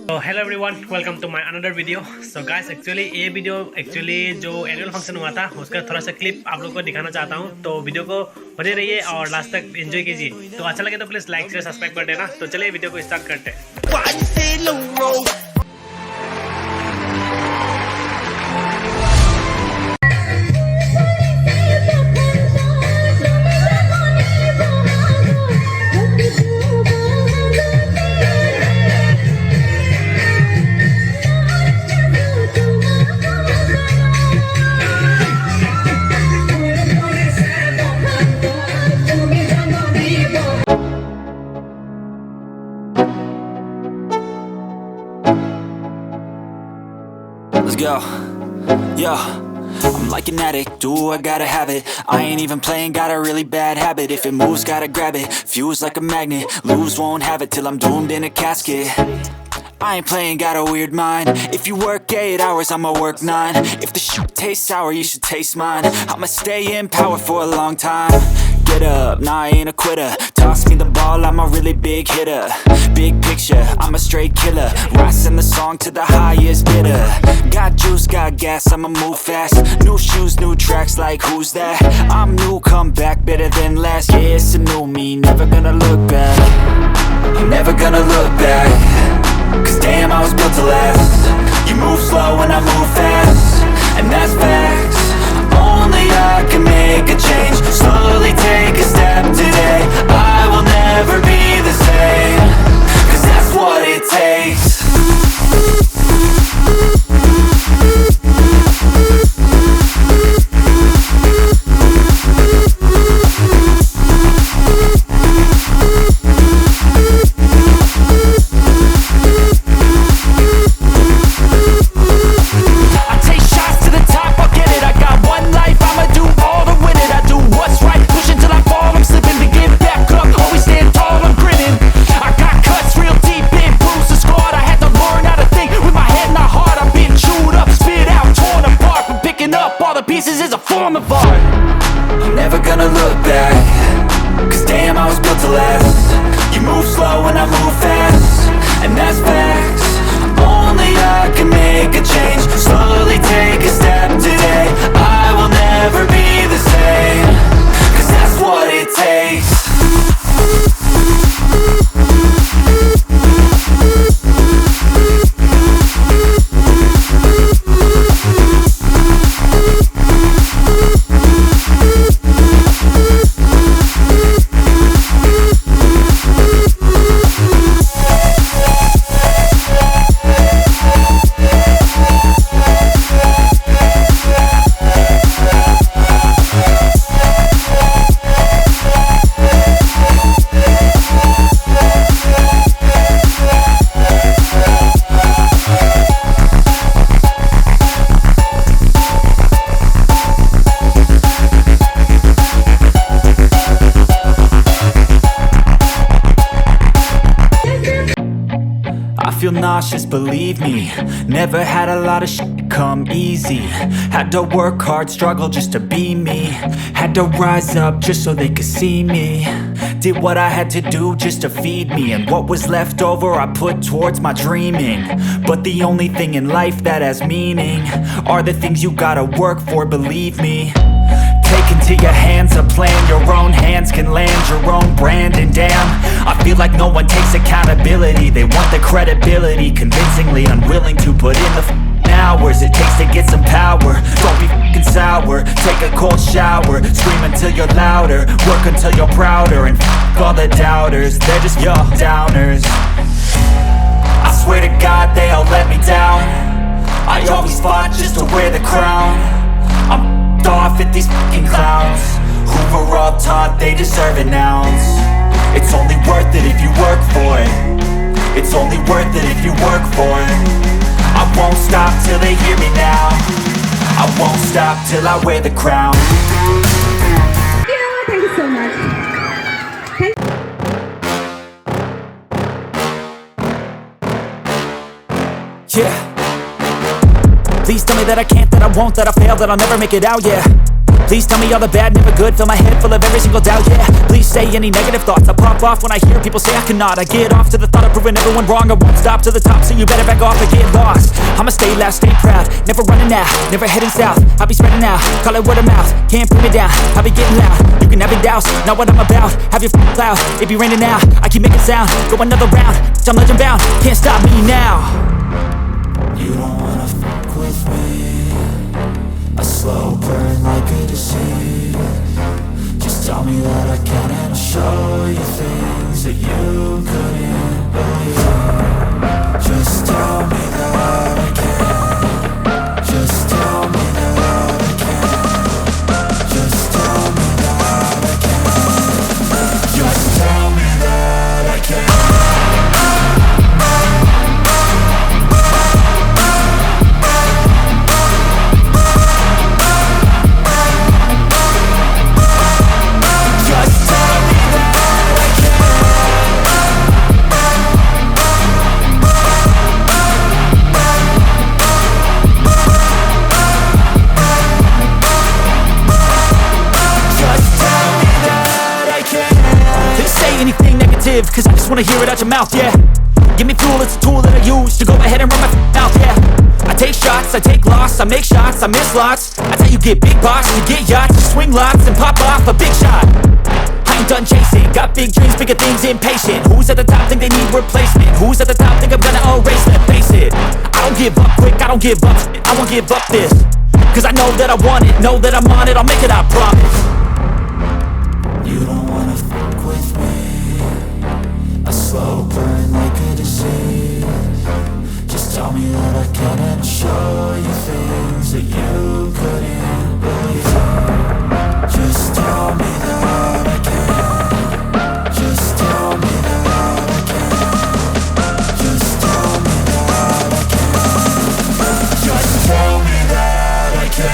तो hello everyone, welcome to my another video. So guys, ये video जो annual function हुआ था उसका थोड़ा सा क्लिप आप लोगों को दिखाना चाहता हूँ। तो वीडियो को बने रहिए और लास्ट तक एंजॉय कीजिए। तो अच्छा लगे तो प्लीज़ लाइक शेयर सब्सक्राइब कर देना। तो चलिए वीडियो को स्टार्ट करते हैं। Let's go. Yo, I'm like an addict, do I gotta have it. I ain't even playing, got a really bad habit. If it moves, gotta grab it, fuse like a magnet. Lose, won't have it till I'm doomed in a casket. I ain't playing, got a weird mind. If you work 8 hours, I'ma work 9. If the shit tastes sour, you should taste mine. I'ma stay in power for a long time. Get up, nah, I ain't a quitter. Toss me the ball, I'm a really big hitter. Big picture, I'm a straight killer. Rising the song to the highest bidder. Got juice, got gas, I'ma move fast. New shoes, new tracks, like who's that? I'm new, come back, better than last. Yeah, it's a new me, never gonna look back. I'm never gonna look back. Cause damn, I was built to last. You move slow and I move fast, and that's facts. Only I can make a change. Slowly take a step today. I will never be the same. Cause that's what it takes. Pieces is a form of art. I'm never gonna look back. Cause damn, I was built to last. You move slow and I move fast, and that's facts. Only I can make a change. Slowly take a step today. I will never be the same. Cause that's what it takes. I feel nauseous, believe me. Never had a lot of shit come easy. Had to work hard, struggle just to be me. Had to rise up just so they could see me. Did what I had to do just to feed me, and what was left over I put towards my dreaming. But the only thing in life that has meaning are the things you gotta work for, believe me. Take into your hands a plan. Your own hands can land your own brand. And damn, I feel like no one takes accountability. They want the credibility, convincingly unwilling to put in the hours it takes to get some power. Don't be f***ing sour. Take a cold shower. Scream until you're louder. Work until you're prouder. And f*** all the doubters, they're just your downers. I swear to God they all let me down. I always fought just to wear the crown. I'm off at these fucking clowns who were all taught they deserve an ounce. It's only worth it if you work for it. It's only worth it if you work for it. I won't stop till they hear me now. I won't stop till I wear the crown. Thank you so much. Yeah. Please tell me that I can't, that I won't, that I fail, that I'll never make it out, yeah. Please tell me all the bad, never good. Fill my head full of every single doubt, yeah. Please say any negative thoughts. I pop off when I hear people say I cannot. I get off to the thought of proving everyone wrong. I won't stop to the top, so you better back off and get lost. I'ma stay loud, stay proud, never running out, never heading south. I'll be spreading out, call it word of mouth. Can't put me down, I'll be getting loud. You can have it douse, not what I'm about. Have your f***ing cloud, it be raining now. I keep making sound, go another round. I'm legend bound, can't stop me now. You don't wanna fuck with me. A slow burn like a disease. Just tell me that I can and I'll show you things that you couldn't believe. Just tell me that I can. Just tell me that I can. Just tell me that I can. Just tell me that I can. Cause I just wanna hear it out your mouth, yeah. Give me fuel, it's a tool that I use to go ahead and run my mouth, yeah. I take shots, I take loss, I make shots, I miss lots. That's how you get big boss, you get yachts, you swing lots and pop off a big shot. I ain't done chasing, got big dreams, bigger things, impatient. Who's at the top think they need replacement? Who's at the top think I'm gonna erase them? Face it, I don't give up quick, I don't give up shit, I won't give up this. Cause I know that I want it, know that I'm on it, I'll make it, I promise. You don't wanna fuck with me. A slow burn like a disease. Just tell me that I can and I'll show you things that you couldn't believe. Just tell me that I can. Just tell me that I can. Just tell me that I can. Just tell me that I can.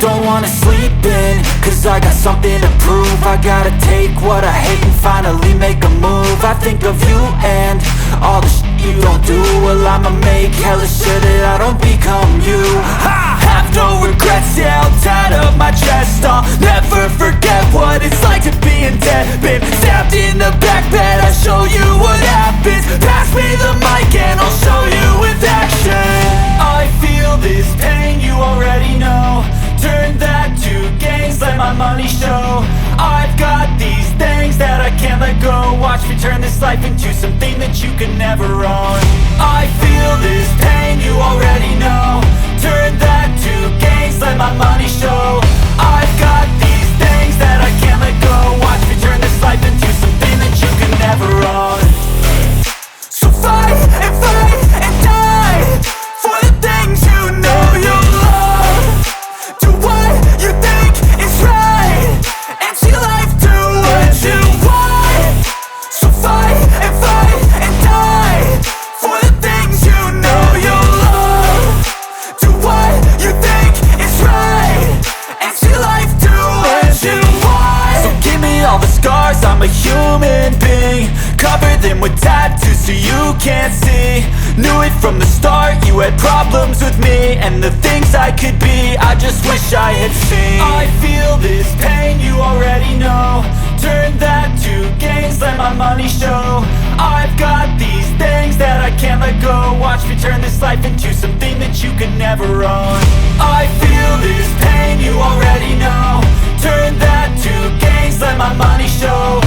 Don't wanna sleep in, cause I got something to prove. I gotta take what I hate and finally make a move. I think of you and all the shit you don't do, well I'ma make hella sure that I don't become you. I have no regrets, yeah, I'll tie up my chest. I'll never forget what it's like to be in debt. Been stabbed in the back bed, I'll show you what happens. Pass me the mic and I'll show you with action. I feel this pain, you already know. Turn that to gains, let my money show. I've got these things that I can't let go. Watch me turn this life into something that you can never own. I feel this pain, you already know. Turn that to gains, let my money show. I've got these things that I can't let go. Watch me turn this life into something that you can never own. So fight and die for the things you know you love. Do what you think is right and see life do what you want. So fight and die for the things you know you love. Do what you think is right and see life do what you want. So give me all the scars, I'm a human being. Cover them with tattoos so you can't see. Knew it from the start, you had problems with me and the things I could be, I just wish I had seen. I feel this pain, you already know. Turn that to gains, let my money show. I've got these things that I can't let go. Watch me turn this life into something that you can never own. I feel this pain, you already know. Turn that to gains, let my money show.